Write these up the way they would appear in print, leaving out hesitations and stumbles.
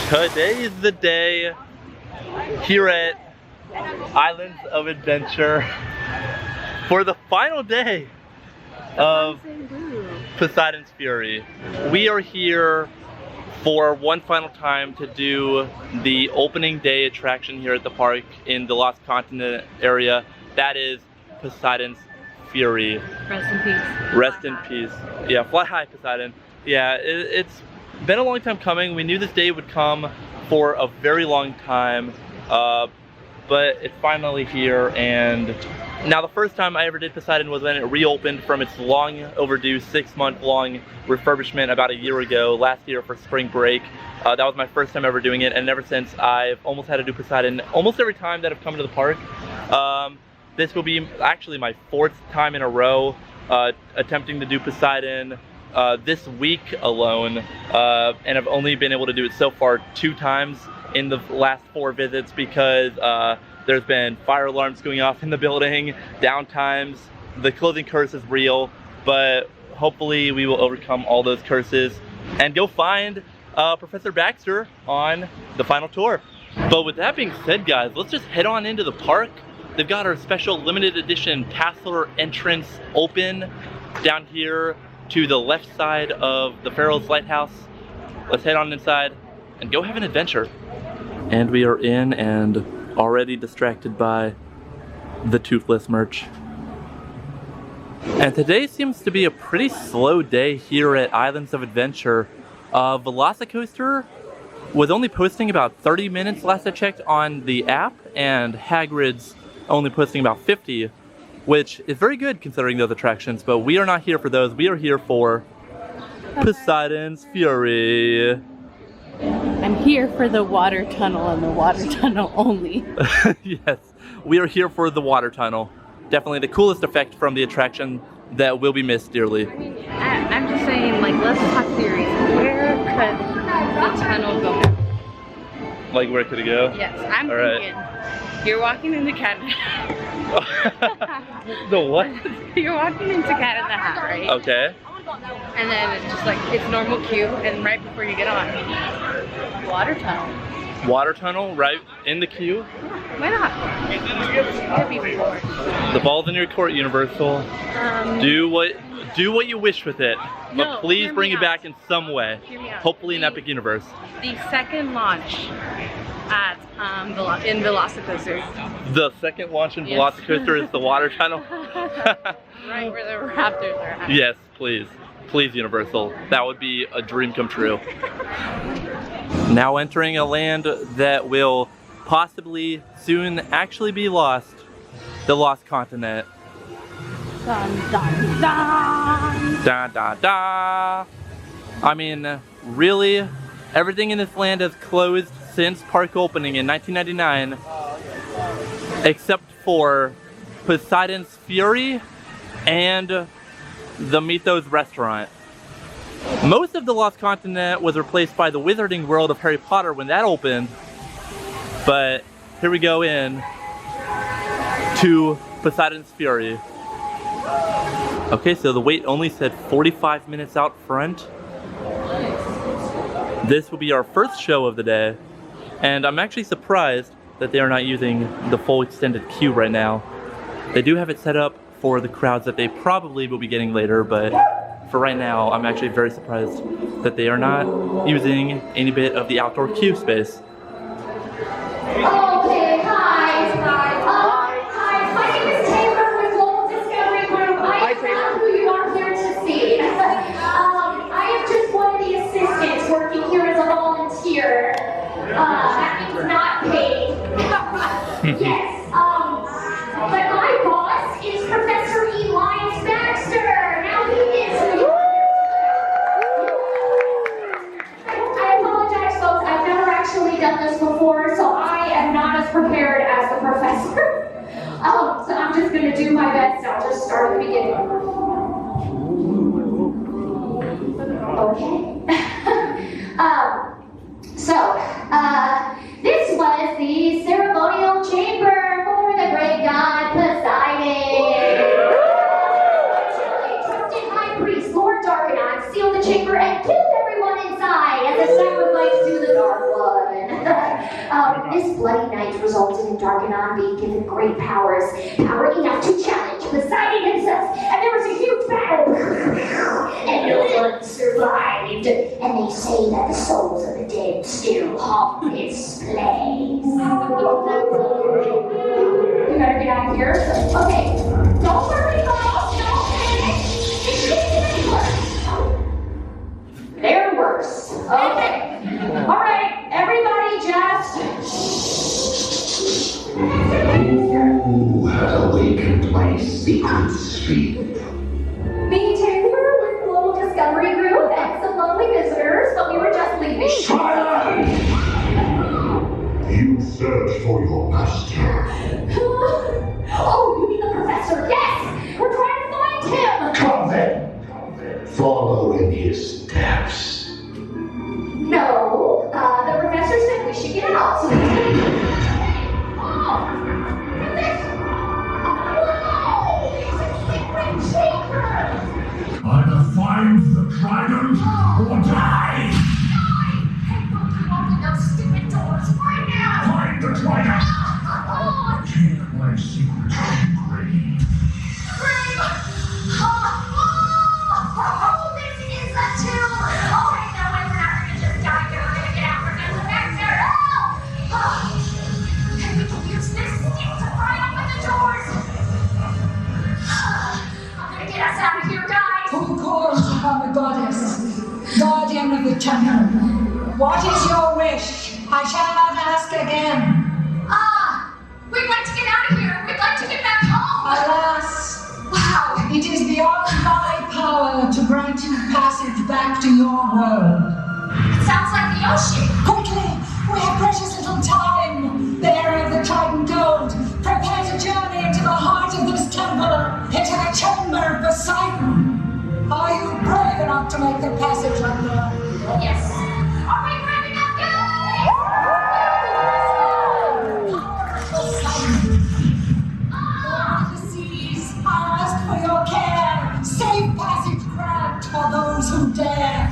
Today is the day here at Islands of Adventure for the final day of Poseidon's Fury. We are here for one final time to do the opening day attraction here at the park in the Lost Continent area. That is Poseidon's Fury. Rest in peace. Rest in peace. Yeah, fly high, Poseidon. Yeah, it's been a long time coming. We knew this day would come for a very long time, but it's finally here. And now the first time I ever did Poseidon was when it reopened from its long overdue 6-month-long refurbishment about a year ago, last year for spring break. That was my first time ever doing it, and ever since I've almost had to do Poseidon almost every time that I've come to the park. This will be actually my 4th time in a row attempting to do Poseidon this week alone, and I've only been able to do it so far 2 times in the last 4 visits because there's been fire alarms going off in the building, downtimes. The closing curse is real, but hopefully we will overcome all those curses and go find Professor Baxter on the final tour. But with that being said, guys, let's just head on into the park. They've got our special limited edition Tassler entrance open down here to the left side of the Pharaoh's Lighthouse. Let's head on inside and go have an adventure. And we are in and already distracted by the Toothless merch. And today seems to be a pretty slow day here at Islands of Adventure. Velocicoaster was only posting about 30 minutes last I checked on the app, and Hagrid's only posting about 50, which is very good considering those attractions, but we are not here for those. We are here for Poseidon's Fury. I'm here for the water tunnel and the water tunnel only. Yes, we are here for the water tunnel. Definitely the coolest effect from the attraction that will be missed dearly. I mean, I'm just saying, like, let's talk theories. Where could the tunnel go now? Like, where could it go? Yes, I'm thinking you're walking into Cat in the Hat. The what? You're walking into Cat in the Hat, right? Okay. And then it's just like, it's normal queue, and right before you get on, water tunnel. Water tunnel right in the queue? Why not? That'd be bored. The ball's in your court, Universal. Do what you wish with it, but please bring it back in some way. Hopefully in Epic Universe. The second launch at in Velocicoaster. The second launch in Velocicoaster is the water tunnel. Right where the raptors are at. Yes, please. Please, Universal. That would be a dream come true. Now entering a land that will possibly soon actually be lost. The Lost Continent. Dun, dun, dun. Da da da. I mean, really? Everything in this land has closed since park opening in 1999, except for Poseidon's Fury and the Mythos restaurant. Most of the Lost Continent was replaced by the Wizarding World of Harry Potter when that opened, but here we go in to Poseidon's Fury. Okay, so the wait only said 45 minutes out front. This will be our first show of the day, and I'm actually surprised that they are not using the full extended queue right now. They do have it set up for the crowds that they probably will be getting later, but for right now, I'm actually very surprised that they are not using any bit of the outdoor queue space. Okay, hi. Hi, my name is Taylor with Global Discovery Group. I am who you are here to see. I am just one of the assistants working here as a volunteer. That means not paid. Yes. But my boss is Professor Elias Baxter. Now he is. I apologize, folks. I've never actually done this before, so I am not as prepared as the professor. So I'm just going to do my best. I'll just start at the beginning. Okay. This was the ceremonial chamber for the great god Poseidon. Trusted high priest Lord Darkanaut sealed the chamber and killed everyone inside. This bloody night resulted in Darkanon being given great powers, power enough to challenge Poseidon himself, and there was a huge battle, and no one survived. And they say that the souls of the dead still haunt this place. We better get out of here. Okay, don't worry, girls, don't panic. It can't get worse. They're worse. Okay. All right, everybody just Who has awakened my secret sleep? Me, Taylor, with Global Discovery Group and some lovely visitors, but we were just leaving. Silence! You search for your master. Oh, you mean the professor? Yes! We're trying to find him! Come then. Follow in his steps. No, the professor said we should get out, so we can... Oh! This... Whoa! It's a secret chamber! Either find the trident or die! Open those stupid doors right now! Find the trident! Take my secret grave. Oh, this is a tomb! Oh, I know we're not gonna just die here. We're gonna get out from this professor! And we can use this stick to pry open the doors! I'm gonna get us out of here, guys! Who calls upon the goddess, guardian of the temple? What is your wish? I shall not ask again. We'd like to get out of here! We'd like to get back home! Alas, wow, it is beyond my power to grant you passage back to your world. It sounds like the ocean! Quickly, we have precious little time. Bearer of the trident gold, prepare to journey into the heart of this temple, into the chamber of Poseidon. Are you brave enough to make the passage under? Yes! Are we brave enough, guys? The seas, I ask for your care. Safe passage grant for those who dare.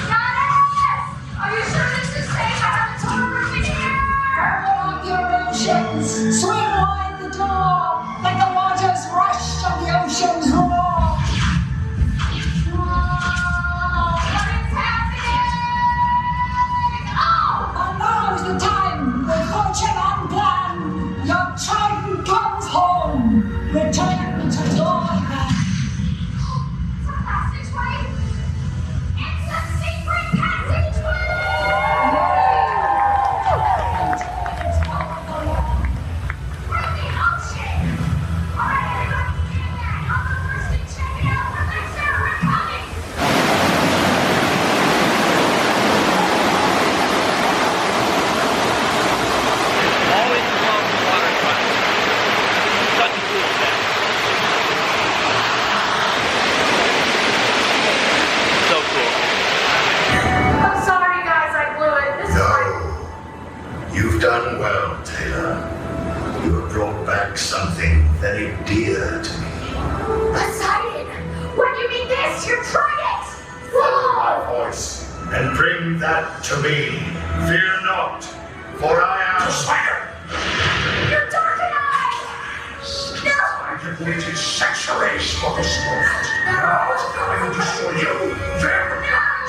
Goddess! Are you sure this is safe? I have a tour in here! Open up your oceans, swing wide the door, let the waters rush and the oceans roar. What is happening? Oh! And now's the time, with fortune and plan, your trident comes home. Return to your hand. It's a passageway! It's a secret passageway! We're in the ocean! Alright, everybody, stand back! I'm the first to check it out! Professor, we're coming! Always love the water fight. Such a cool thing. So cool. I'm sorry, guys, I blew it. This is my... No. You've done well, Taylor. You have brought back something very dear to me. Poseidon! When you mean this, you're trying it! Follow my voice and bring that to me. Fear not, for I am Poseidon. You're dark and I! No! I have waited centuries for this moment. Now I will destroy you, them,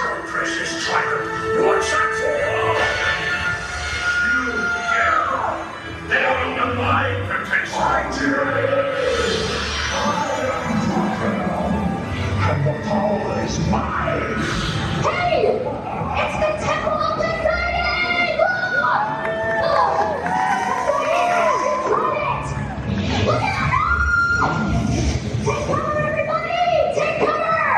your precious trident, once and for all. You dare! They are under my protection. And the power is mine. Hey! It's the Temple of Poseidon! Look! Look at it! Take cover, everybody! Take cover!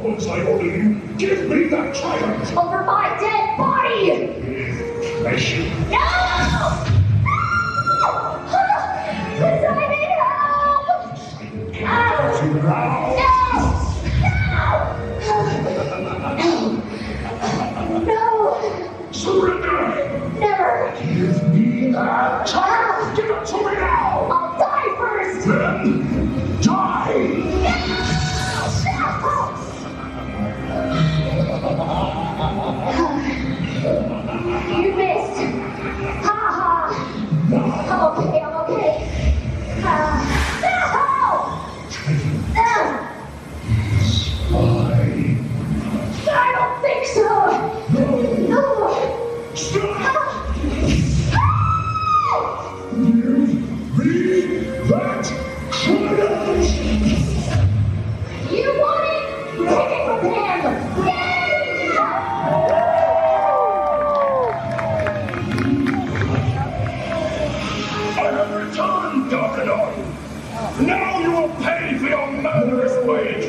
Once I order you, give me that trident. Over my dead body! Pleasure. No! No! Poseidon, help! You now. No! Surrender. Never! Give me that trident. Give it to me now. I'll die first! Then die. No!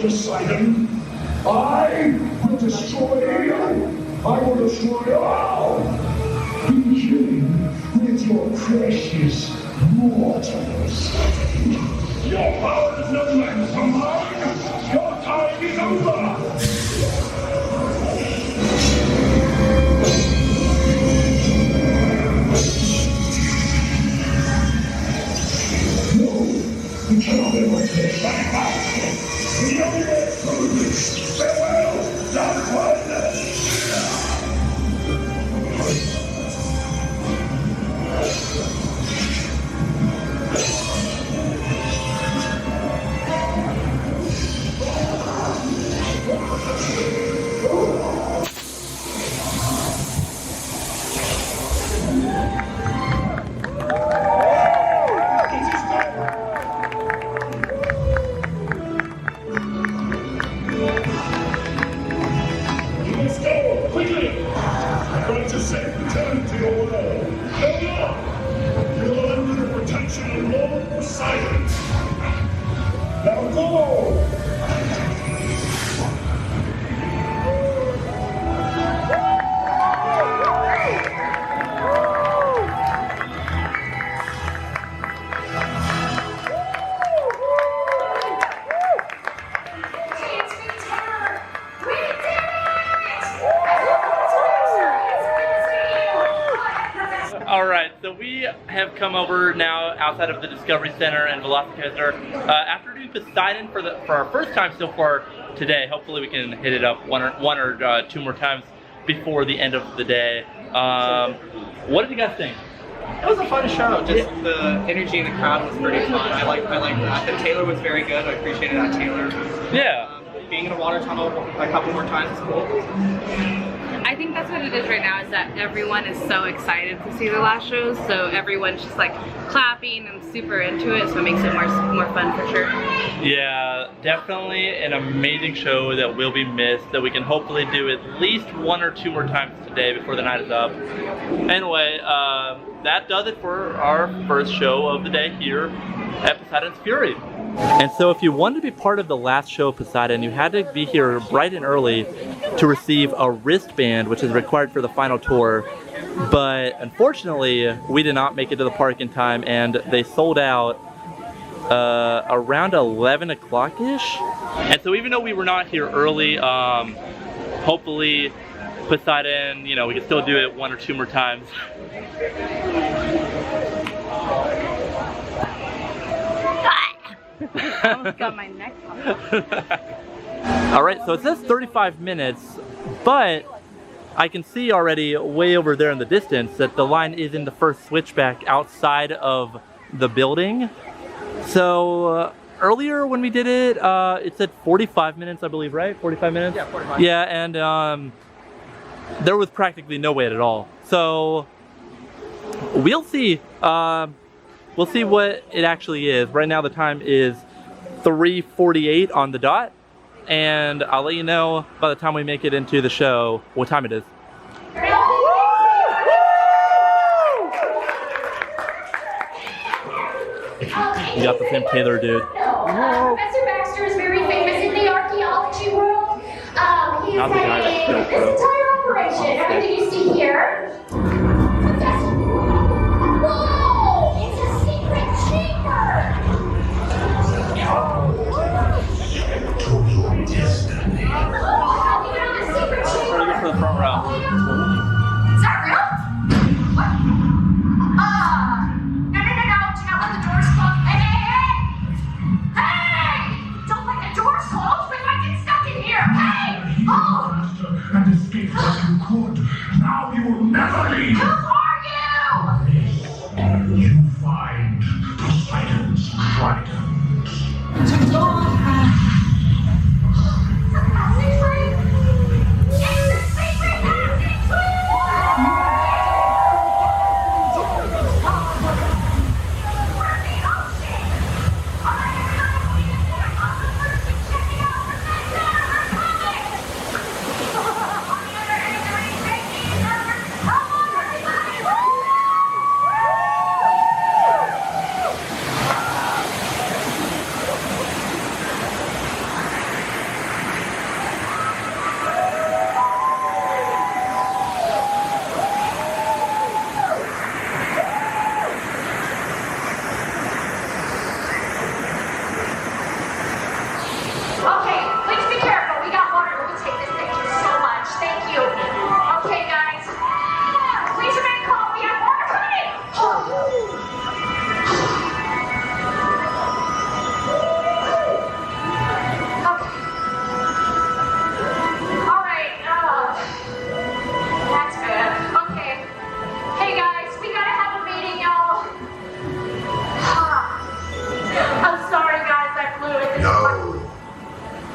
Poseidon. I will destroy you. I will destroy all. Begin with your precious mortals. Your power is no match for mine. Your time is over. You cannot ever take back out. The only way through this. Farewell, dark one. Return to your world. No more. You are under the protection of Lord Poseidon. Now go. Alright, so we have come over now outside of the Discovery Center and Velocicoaster. After doing Poseidon for our first time so far today, hopefully we can hit it up one or two more times before the end of the day. What did you guys think? It was a fun show. Just the energy in the crowd was pretty fun. I like that. The Taylor was very good. I appreciated that Taylor. Yeah. Being in a water tunnel a couple more times is cool. I think that's what it is right now, is that everyone is so excited to see the last shows, so everyone's just like clapping and super into it, so it makes it more fun for sure. Yeah, definitely an amazing show that will be missed, that we can hopefully do at least one or two more times today before the night is up. Anyway, that does it for our first show of the day here at Poseidon's Fury. And so if you wanted to be part of the last show of Poseidon, you had to be here bright and early to receive a wristband, which is required for the final tour. But unfortunately, we did not make it to the park in time, and they sold out around 11 o'clock-ish. And so even though we were not here early, hopefully Poseidon, you know, we can still do it one or two more times. I almost got my neck Alright, so it says 35 minutes, but I can see already way over there in the distance that the line is in the first switchback outside of the building. So earlier when we did it, it said 45 minutes, I believe, right? 45 minutes? Yeah, 45. Yeah, and there was practically no wait at all. So we'll see. We'll see what it actually is. Right now the time is 3:48 on the dot, and I'll let you know by the time we make it into the show what time it is. You got the same Taylor dude. Professor Baxter is very famous in the archaeology world. He has headed this entire operation. Everything you see here. For the front row. Is that real? What? No. Do not let the doors close. Hey! Don't let the doors close. We might get stuck in here. Hey! Oh! And escape as you could. Now you will never leave. Who are you? You find Poseidon's trident. To God,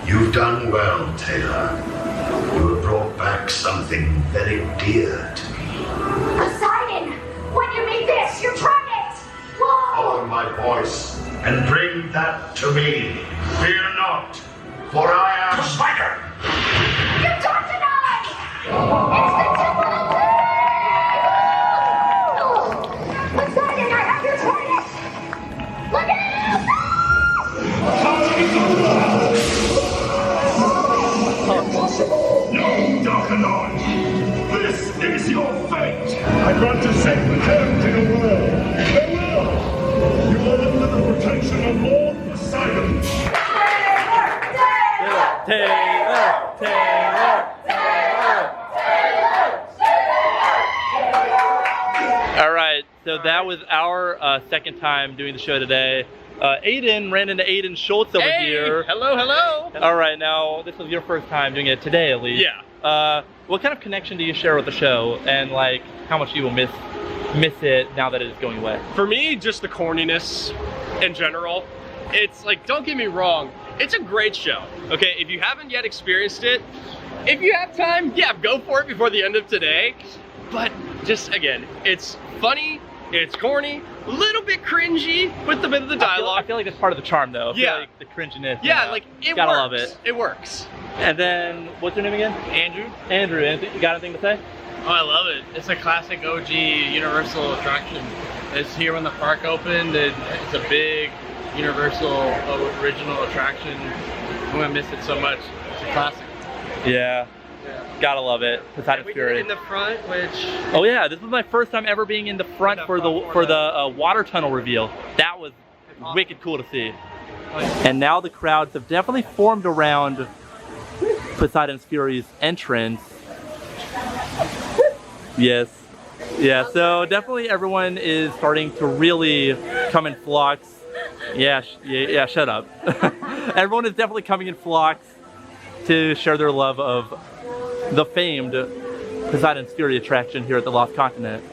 You've done well, Taylor. You have brought back something very dear to me. Poseidon, when you meet this, you tried it! Whoa! Follow my voice and bring that to me. Fear not, for I am Poseidon. You don't deny! It's the temple of Zeus! Poseidon, I have your trident! Look out! No, Darkanon! This is your fate! I want to save the damned in a world. Farewell! You are under the protection of Lord Poseidon. Taylor, Taylor. All right, so that was our second time doing the show today. Aiden ran into Aiden Schultz over here. Hello, hello. All right, now this was your first time doing it today, at least. Yeah. What kind of connection do you share with the show, and like how much you will miss it now that it is going away? For me, just the corniness in general. It's like, don't get me wrong, it's a great show. Okay, if you haven't yet experienced it, if you have time, yeah, go for it before the end of today. But just again, it's funny, it's corny, a little bit cringy with the bit of the dialogue. I feel like it's part of the charm, though. I feel Yeah. like the cringiness. Yeah, like it gotta works. love it. It works. And then, what's your name again? Andrew? Andrew. You got anything to say? Oh, I love it. It's a classic OG Universal attraction. It's here when the park opened. It's a big Universal original attraction. I'm gonna miss it so much. It's a classic. Yeah. Gotta love it. Poseidon's We did Fury. it in the front, which Oh yeah, this was my first time ever being in the front for the water tunnel reveal. That was wicked cool to see. And now the crowds have definitely formed around Poseidon's Fury's entrance. Yes. Yeah, so definitely everyone is starting to really come in flocks. Yeah, shut up. Everyone is definitely coming in flocks to share their love of the famed Poseidon's Fury attraction here at the Lost Continent.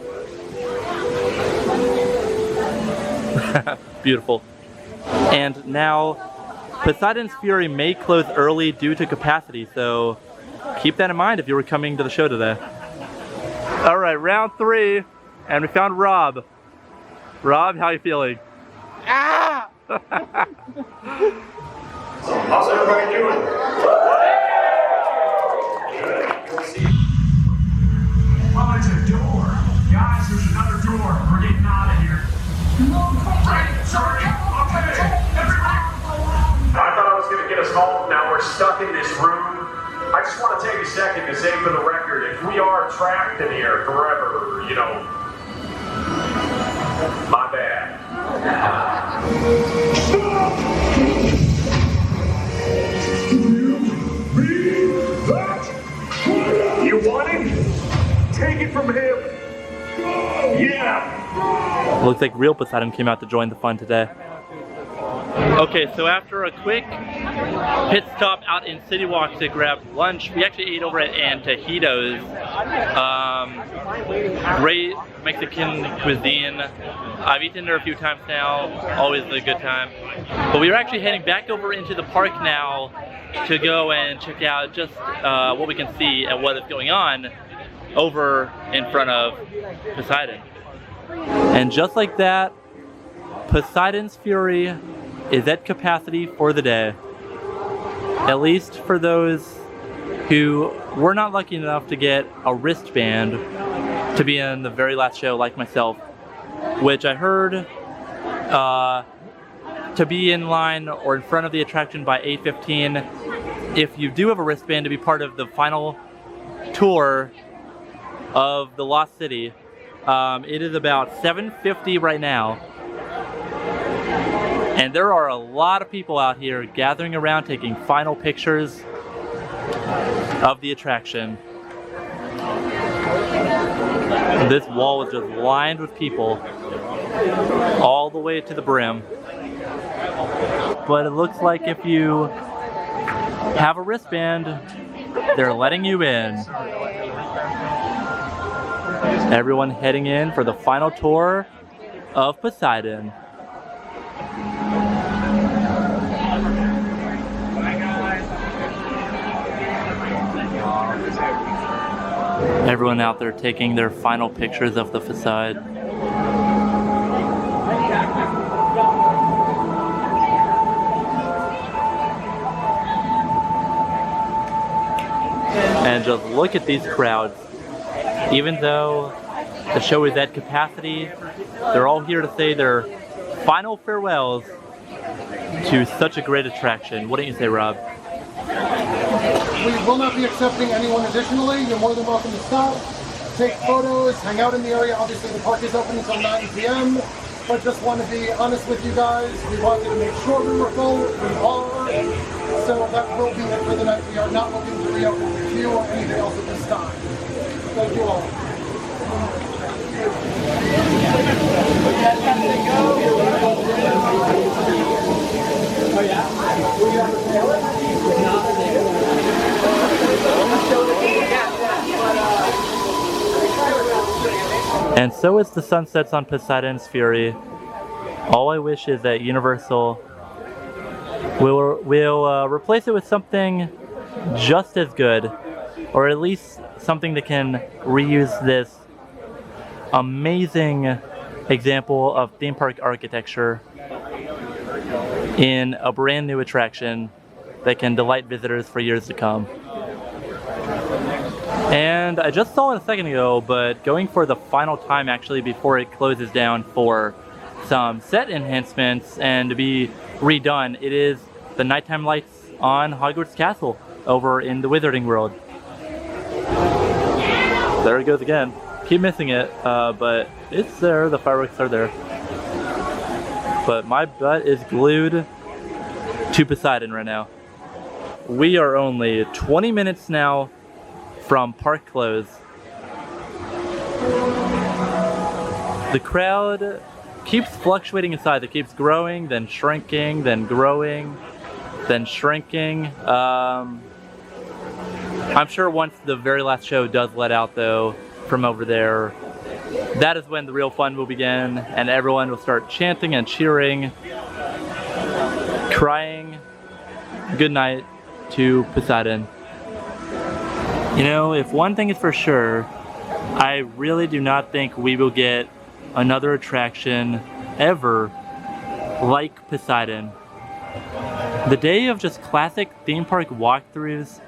Beautiful. And now, Poseidon's Fury may close early due to capacity, so keep that in mind if you were coming to the show today. All right, round 3, and we found Rob. Rob, how are you feeling? ah! How's everybody doing? Well, there's a door. Guys, there's another door. We're getting out of here. Right, sorry. Okay, everybody. I thought I was going to get us home. Now we're stuck in this room. I just want to take a second to say for the record, if we are trapped in here forever, you know, my bad. You want it? Take it from him. Yeah. Looks like real Poseidon came out to join the fun today. Okay, so after a quick pit stop out in City Walk to grab lunch, we actually ate over at Antojitos. Great Mexican cuisine. I've eaten there a few times now, always a good time. But we are actually heading back over into the park now to go and check out just what we can see and what is going on over in front of Poseidon. And just like that, Poseidon's Fury is at capacity for the day. At least for those who were not lucky enough to get a wristband to be in the very last show, like myself, which I heard to be in line or in front of the attraction by 8:15. If you do have a wristband to be part of the final tour of the Lost City, it is about 7:50 right now. And there are a lot of people out here gathering around taking final pictures of the attraction. This wall is just lined with people all the way to the brim. But it looks like if you have a wristband, they're letting you in. Everyone heading in for the final tour of Poseidon. Everyone out there taking their final pictures of the facade. And just look at these crowds. Even though the show is at capacity, they're all here to say their final farewells to such a great attraction. What do you say, Rob? We will not be accepting anyone additionally. You're more than welcome to stop, take photos, hang out in the area. Obviously the park is open until 9 p.m. But just want to be honest with you guys. We wanted to make sure we were full. We are. So that will be it for the night. We are not looking to reopen the queue or anything else at this time. Thank you all. And so as the sun sets on Poseidon's Fury, all I wish is that Universal will replace it with something just as good, or at least something that can reuse this amazing example of theme park architecture in a brand new attraction that can delight visitors for years to come. And I just saw it a second ago, but going for the final time actually before it closes down for some set enhancements and to be redone, it is the nighttime lights on Hogwarts Castle over in the Wizarding World. There it goes again. Keep missing it, but it's there, the fireworks are there. But my butt is glued to Poseidon right now. We are only 20 minutes now from park close. The crowd keeps fluctuating in size. It keeps growing, then shrinking, then growing, then shrinking. I'm sure once the very last show does let out though from over there, that is when the real fun will begin and everyone will start chanting and cheering, crying good night to Poseidon. You know, if one thing is for sure, I really do not think we will get another attraction ever like Poseidon. The day of just classic theme park walkthroughs,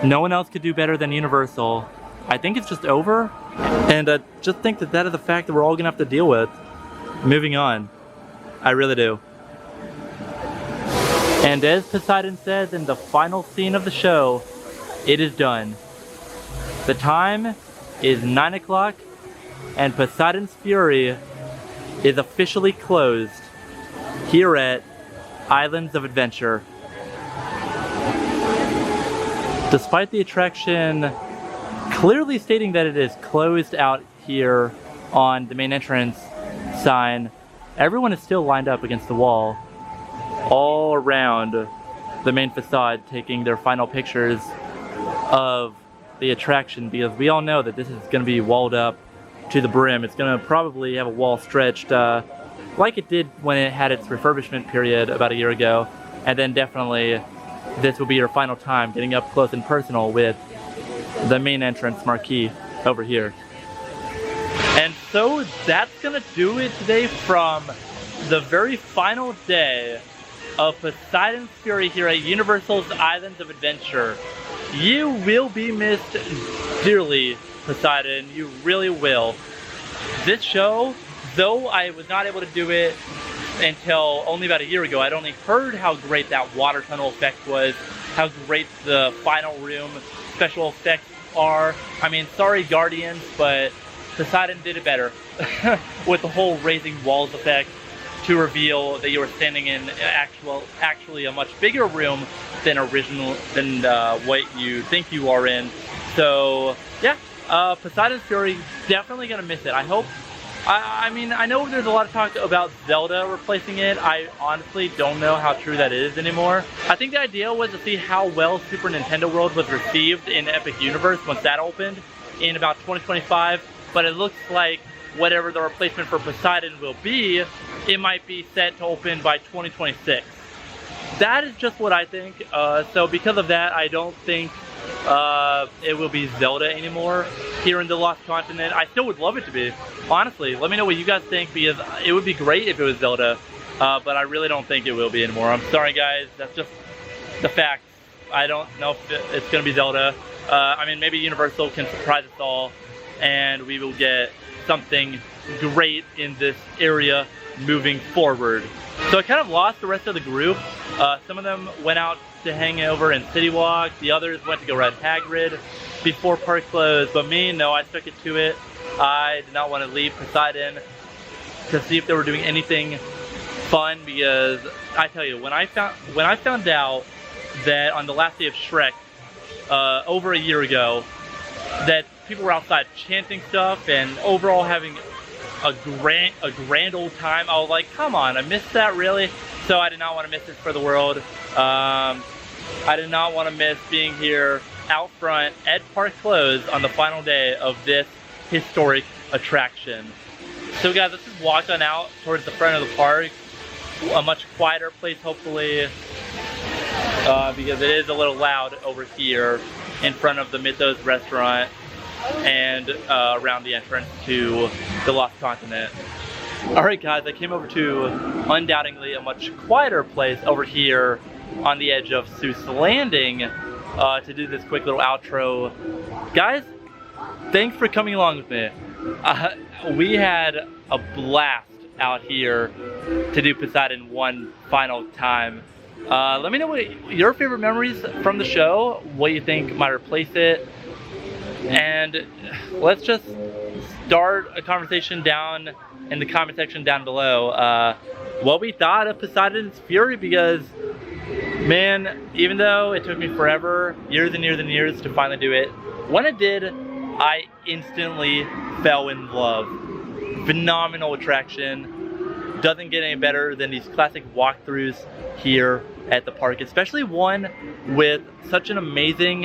no one else could do better than Universal. I think it's just over, and I just think that that is a fact that we're all gonna have to deal with. Moving on. I really do. And as Poseidon says in the final scene of the show, it is done. The time is 9 o'clock and Poseidon's Fury is officially closed here at Islands of Adventure. Despite the attraction clearly stating that it is closed out here on the main entrance sign, everyone is still lined up against the wall all around the main facade taking their final pictures of the attraction, because we all know that this is going to be walled up to the brim. It's going to probably have a wall stretched like it did when it had its refurbishment period about a year ago, and then definitely this will be your final time getting up close and personal with the main entrance marquee over here. And so that's going to do it today from the very final day of Poseidon's Fury here at Universal's Islands of Adventure. You will be missed dearly, Poseidon. You really will. This show, though I was not able to do it until only about a year ago, I'd only heard how great that water tunnel effect was, how great the final room special effects are. I mean, sorry Guardians, but Poseidon did it better with the whole raising walls effect to reveal that you were standing in actually a much bigger room than what you think you are in. So yeah, Poseidon's Fury, definitely gonna miss it. I hope. I mean, I know there's a lot of talk about Zelda replacing it. I honestly don't know how true that is anymore. I think the idea was to see how well Super Nintendo World was received in Epic Universe once that opened in about 2025, but it looks like whatever the replacement for Poseidon will be, it might be set to open by 2026. That is just what I think. So because of that, I don't think it will be Zelda anymore here in the Lost Continent. I still would love it to be, honestly. Let me know what you guys think, because it would be great if it was Zelda, but I really don't think it will be anymore. I'm sorry guys, that's just the fact. I don't know if it's gonna be Zelda. I mean, maybe Universal can surprise us all and we will get something great in this area moving forward. So I kind of lost the rest of the group. Some of them went out to hang over in City Walk. The others went to go ride Hagrid before park closed. But me, no, I stuck it to it. I did not want to leave Poseidon to see if they were doing anything fun, because I tell you, when I found out that on the last day of Shrek, over a year ago, that people were outside chanting stuff and overall having a grand old time, I was like, come on, I missed that, really? So I did not want to miss this for the world. I did not want to miss being here out front at Park Close on the final day of this historic attraction. So guys, let's just walk on out towards the front of the park. A much quieter place, hopefully, because it is a little loud over here in front of the Mythos restaurant and around the entrance to the Lost Continent. Alright guys, I came over to undoubtedly a much quieter place over here on the edge of Seuss Landing to do this quick little outro. Guys, thanks for coming along with me. We had a blast out here to do Poseidon one final time. Let me know what your favorite memories from the show, what you think might replace it, and let's just start a conversation down in the comment section down below what we thought of Poseidon's Fury, because man, even though it took me forever, years and years and years to finally do it, when it did, I instantly fell in love. Phenomenal attraction. Doesn't get any better than these classic walkthroughs here at the park, especially one with such an amazing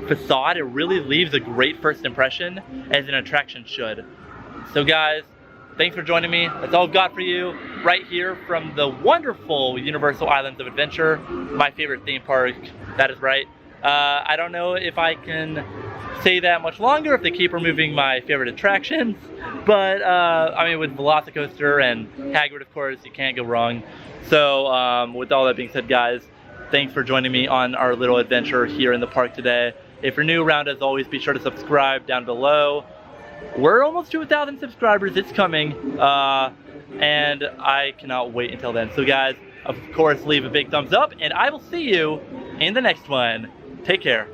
facade. It really leaves a great first impression, as an attraction should. So guys, thanks for joining me. That's all I've got for you right here from the wonderful Universal Islands of Adventure, my favorite theme park. That is right. I don't know if I can say that much longer if they keep removing my favorite attractions, but I mean, with Velocicoaster and Hagrid, of course, you can't go wrong. So with all that being said, guys, thanks for joining me on our little adventure here in the park today. If you're new around, as always, be sure to subscribe down below. We're almost to 1,000 subscribers. It's coming, and I cannot wait until then. So guys, of course, leave a big thumbs up, and I will see you in the next one. Take care.